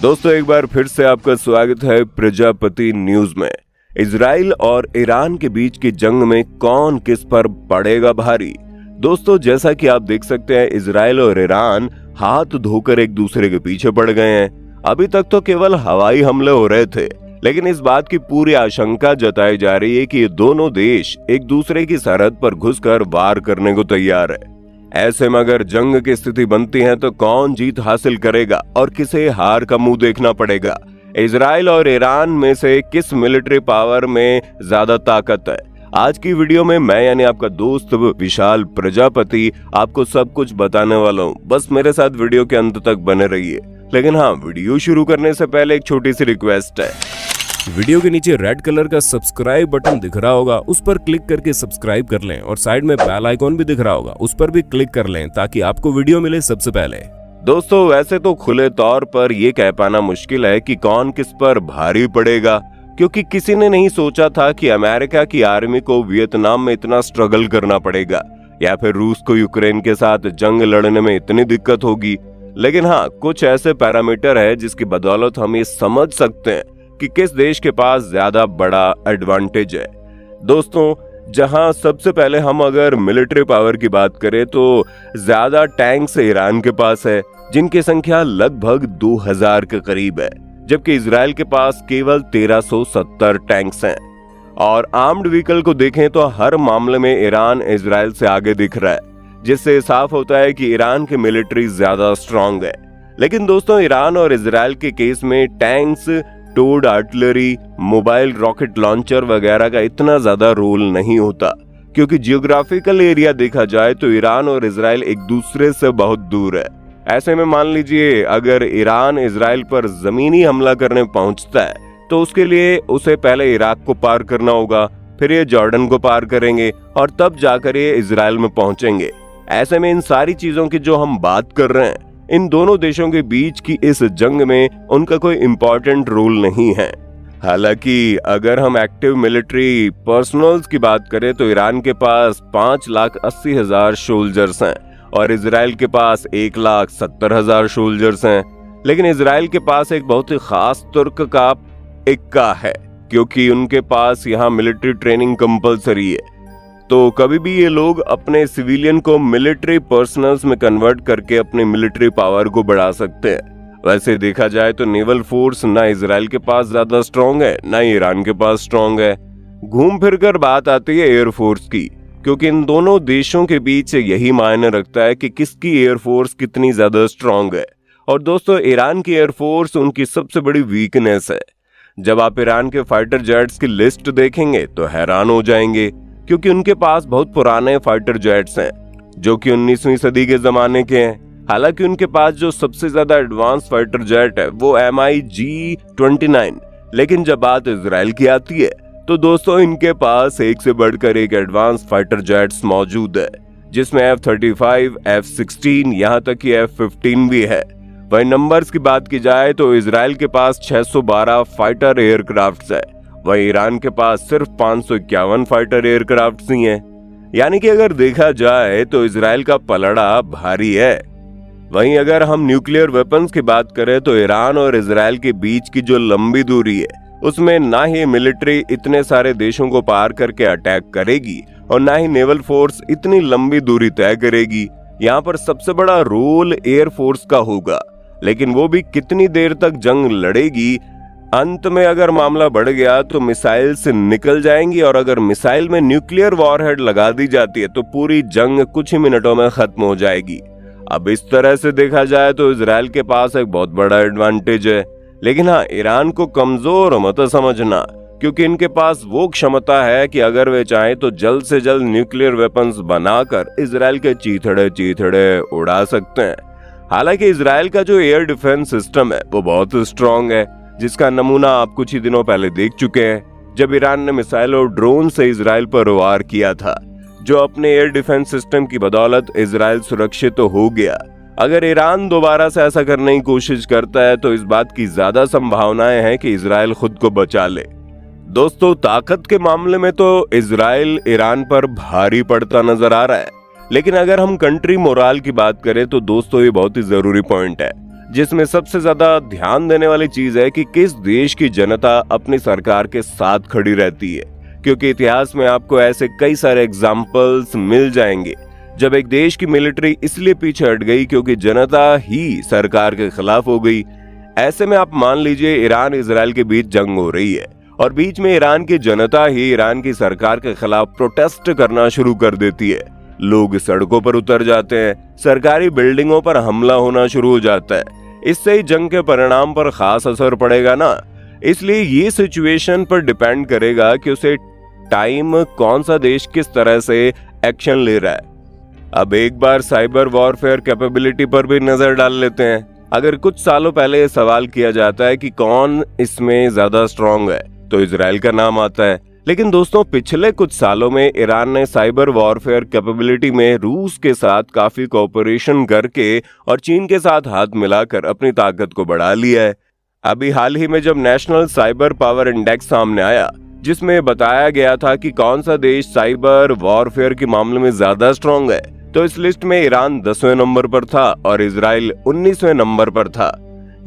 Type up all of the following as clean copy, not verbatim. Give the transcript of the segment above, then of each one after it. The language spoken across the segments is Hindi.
दोस्तों एक बार फिर से आपका स्वागत है प्रजापति न्यूज में। इजराइल और ईरान के बीच की जंग में कौन किस पर पड़ेगा भारी। दोस्तों जैसा कि आप देख सकते हैं, इजराइल और ईरान हाथ धोकर एक दूसरे के पीछे पड़ गए हैं। अभी तक तो केवल हवाई हमले हो रहे थे, लेकिन इस बात की पूरी आशंका जताई जा रही है कि ये दोनों देश एक दूसरे की सरहद पर घुसकर वार करने को तैयार है। ऐसे में अगर जंग की स्थिति बनती है तो कौन जीत हासिल करेगा और किसे हार का मुंह देखना पड़ेगा। इजराइल और ईरान में से किस मिलिट्री पावर में ज्यादा ताकत है। आज की वीडियो में मैं यानी आपका दोस्त विशाल प्रजापति आपको सब कुछ बताने वाला हूँ। बस मेरे साथ वीडियो के अंत तक बने रहिए। लेकिन हाँ, वीडियो शुरू करने से पहले एक छोटी सी रिक्वेस्ट है। वीडियो के नीचे रेड कलर का सब्सक्राइब बटन दिख रहा होगा, उस पर क्लिक करके सब्सक्राइब कर लें और साइड में बेल आइकॉन भी दिख रहा होगा, उस पर भी क्लिक कर लें ताकि आपको वीडियो मिले सबसे पहले। दोस्तों वैसे तो खुले तौर पर ये कह पाना मुश्किल है कि कौन किस पर भारी पड़ेगा, क्योंकि किसी ने नहीं सोचा था कि अमेरिका की आर्मी को वियतनाम में इतना स्ट्रगल करना पड़ेगा या फिर रूस को यूक्रेन के साथ जंग लड़ने में इतनी दिक्कत होगी। लेकिन हाँ, कुछ ऐसे पैरामीटर है जिसकी बदौलत हम ये समझ सकते हैं कि किस देश के पास ज्यादा बड़ा एडवांटेज है। दोस्तों जहां सबसे पहले हम अगर मिलिट्री पावर की बात करें तो ज्यादा टैंक्स ईरान के पास है, जिनकी संख्या लगभग 2000 के करीब है, जबकि इजराइल के पास केवल 1370 टैंक्स हैं। और आर्म्ड व्हीकल को देखें तो हर मामले में ईरान इजराइल से आगे दिख रहा है, जिससे साफ होता है कि ईरान की मिलिट्री ज्यादा स्ट्रांग है। लेकिन दोस्तों ईरान और इजराइल के केस में tanks, towed artillery, mobile rocket launcher वगैरह का इतना ज्यादा रोल नहीं होता, क्योंकि जियोग्राफिकल एरिया देखा जाए तो ईरान और इजराइल एक दूसरे से बहुत दूर है। ऐसे में मान लीजिए अगर ईरान इजराइल पर जमीनी हमला करने पहुंचता है तो उसके लिए उसे पहले इराक को पार करना होगा, फिर ये जॉर्डन को पार करेंगे और तब जाकर ये इजराइल में पहुंचेंगे। ऐसे में इन सारी चीजों की जो हम बात कर रहे हैं, इन दोनों देशों के बीच की इस जंग में उनका कोई इम्पोर्टेंट रोल नहीं है। हालांकि अगर हम एक्टिव मिलिट्री पर्सनल्स की बात करें तो ईरान के पास 5,80,000 सोल्जर्स हैं और इजराइल के पास 1,70,000 सोल्जर्स हैं। लेकिन इजराइल के पास एक बहुत ही खास तुर्क का इक्का है, क्योंकि उनके पास यहाँ मिलिट्री ट्रेनिंग कंपलसरी है। तो कभी भी ये लोग अपने सिविलियन को मिलिट्री पर्सनल्स में कन्वर्ट करके अपनी मिलिट्री पावर को बढ़ा सकते हैं। वैसे देखा जाए तो नेवल फोर्स ना इजराइल के पास ज्यादा स्ट्रांग है, ना ईरान के पास स्ट्रांग है। घूम फिर कर बात आती है एयरफोर्स की, क्योंकि इन दोनों देशों के बीच यही मायने रखता है कि किसकी एयरफोर्स कितनी ज्यादा स्ट्रांग है। और दोस्तों ईरान की एयरफोर्स उनकी सबसे बड़ी वीकनेस है। जब आप ईरान के फाइटर जेट्स की लिस्ट देखेंगे तो हैरान हो जाएंगे, क्योंकि उनके पास बहुत पुराने फाइटर जेट्स हैं जो कि 19वीं सदी के जमाने के हैं। हालांकि उनके पास जो सबसे ज्यादा एडवांस फाइटर जेट है वो MiG-29, लेकिन जब बात इजराइल की आती है तो दोस्तों इनके पास एक से बढ़कर एक एडवांस फाइटर जेट्स मौजूद है, जिसमें F-35, F-16 यहाँ तक कि F-15 भी है। वही नंबर्स की बात की जाए तो इजराइल के पास 612 फाइटर एयरक्राफ्ट्स है, वही ईरान के पास सिर्फ 551 फाइटर एयरक्राफ्ट्स ही हैं। यानी कि अगर देखा जाए तो इजराइल का पलड़ा भारी है। वहीं अगर हम न्यूक्लियर वेपन्स की बात करें तो ईरान और इजराइल के बीच की जो लंबी दूरी है उसमें ना ही मिलिट्री इतने सारे देशों को पार करके अटैक करेगी और ना ही नेवल फोर्स इतनी लंबी दूरी तय करेगी। यहाँ पर सबसे बड़ा रोल एयरफोर्स का होगा, लेकिन वो भी कितनी देर तक जंग लड़ेगी। अंत में अगर मामला बढ़ गया तो मिसाइल से निकल जाएंगी, और अगर मिसाइल में न्यूक्लियर वॉरहेड लगा दी जाती है तो पूरी जंग कुछ ही मिनटों में खत्म हो जाएगी। अब इस तरह से देखा जाए तो इजराइल के पास एक बहुत बड़ा एडवांटेज है। लेकिन हाँ, ईरान को कमजोर मत समझना, क्योंकि इनके पास वो क्षमता है कि अगर वे चाहें तो जल्द से जल्द न्यूक्लियर वेपन्स बनाकर इजराइल के चीथड़े उड़ा सकते हैं। हालांकि इजराइल का जो एयर डिफेंस सिस्टम है वो बहुत स्ट्रांग है, जिसका नमूना आप कुछ ही दिनों पहले देख चुके हैं, जब ईरान ने मिसाइल और ड्रोन से इजराइल पर वार किया था, जो अपने एयर डिफेंस सिस्टम की बदौलत इजराइल सुरक्षित तो हो गया। अगर ईरान दोबारा से ऐसा करने की कोशिश करता है तो इस बात की ज्यादा संभावनाएं हैं कि इजराइल खुद को बचा ले। दोस्तों ताकत के मामले में तो इजराइल ईरान पर भारी पड़ता नजर आ रहा है, लेकिन अगर हम कंट्री मोराल की बात करें तो दोस्तों ये बहुत ही जरूरी पॉइंट है। जिसमें सबसे ज्यादा ध्यान देने वाली चीज है कि किस देश की जनता अपनी सरकार के साथ खड़ी रहती है, क्योंकि इतिहास में आपको ऐसे कई सारे एग्जाम्पल्स मिल जाएंगे जब एक देश की मिलिट्री इसलिए पीछे हट गई क्योंकि जनता ही सरकार के खिलाफ हो गई। ऐसे में आप मान लीजिए ईरान इजराइल के बीच जंग हो रही है और बीच में ईरान की जनता ही ईरान की सरकार के खिलाफ प्रोटेस्ट करना शुरू कर देती है। लोग सड़कों पर उतर जाते हैं, सरकारी बिल्डिंगों पर हमला होना शुरू हो जाता है। इससे ही जंग के परिणाम पर खास असर पड़ेगा ना। इसलिए ये सिचुएशन पर डिपेंड करेगा कि उसे टाइम कौन सा देश किस तरह से एक्शन ले रहा है। अब एक बार साइबर वॉरफेयर कैपेबिलिटी पर भी नजर डाल लेते हैं। अगर कुछ सालों पहले ये सवाल किया जाता है कि कौन इसमें ज्यादा स्ट्रांग है, तो इजराइल का नाम आता है। लेकिन दोस्तों, पिछले कुछ सालों में ईरान ने साइबर वॉरफेयर कैपेबिलिटी में रूस के साथ काफी कोऑपरेशन करके और चीन के साथ हाथ मिलाकर अपनी ताकत को बढ़ा लिया है। अभी हाल ही में जब नेशनल साइबर पावर इंडेक्स सामने आया, जिसमें बताया गया था कि कौन सा देश साइबर वॉरफेयर के मामले में ज्यादा स्ट्रांग है, तो इस लिस्ट में ईरान 10वें नंबर पर था और इजराइल 19वें नंबर पर था।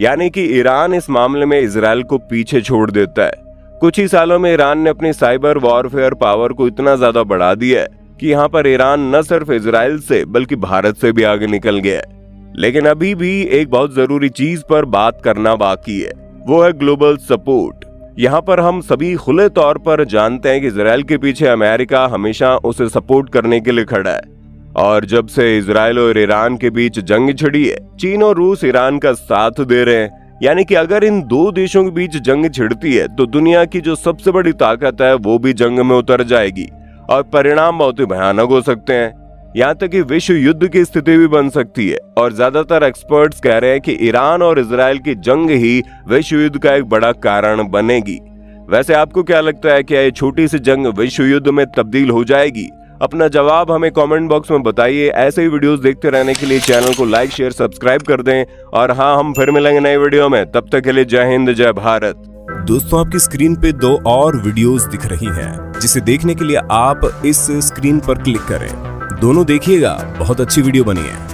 यानी कि ईरान इस मामले में इजराइल को पीछे छोड़ देता है। कुछ ही सालों में ईरान ने अपनी साइबर वॉरफेयर पावर को इतना ज्यादा बढ़ा दिया है कि यहाँ पर ईरान न सिर्फ इजराइल से बल्कि भारत से भी आगे निकल गया है। लेकिन अभी भी एक बहुत जरूरी चीज पर बात करना बाकी है, वो है ग्लोबल सपोर्ट। यहाँ पर हम सभी खुले तौर पर जानते हैं कि इजराइल के पीछे अमेरिका हमेशा उसे सपोर्ट करने के लिए खड़ा है। और जब से इजराइल और ईरान के बीच जंग छिड़ी है, चीन और रूस ईरान का साथ दे रहे हैं। यानी कि अगर इन दो देशों के बीच जंग छिड़ती है तो दुनिया की जो सबसे बड़ी ताकत है वो भी जंग में उतर जाएगी और परिणाम बहुत ही भयानक हो सकते हैं। यहाँ तक कि विश्व युद्ध की स्थिति भी बन सकती है और ज्यादातर एक्सपर्ट्स कह रहे हैं कि ईरान और इजराइल की जंग ही विश्व युद्ध का एक बड़ा कारण बनेगी। वैसे आपको क्या लगता है, क्या ये छोटी सी जंग विश्व युद्ध में तब्दील हो जाएगी? अपना जवाब हमें कमेंट बॉक्स में बताइए। ऐसे ही वीडियोस देखते रहने के लिए चैनल को लाइक शेयर सब्सक्राइब कर दें। और हाँ, हम फिर मिलेंगे नए वीडियो में। तब तक के लिए जय हिंद जय भारत। दोस्तों, आपकी स्क्रीन पे 2 और वीडियोस दिख रही हैं, जिसे देखने के लिए आप इस स्क्रीन पर क्लिक करें। दोनों देखिएगा, बहुत अच्छी वीडियो बनी है।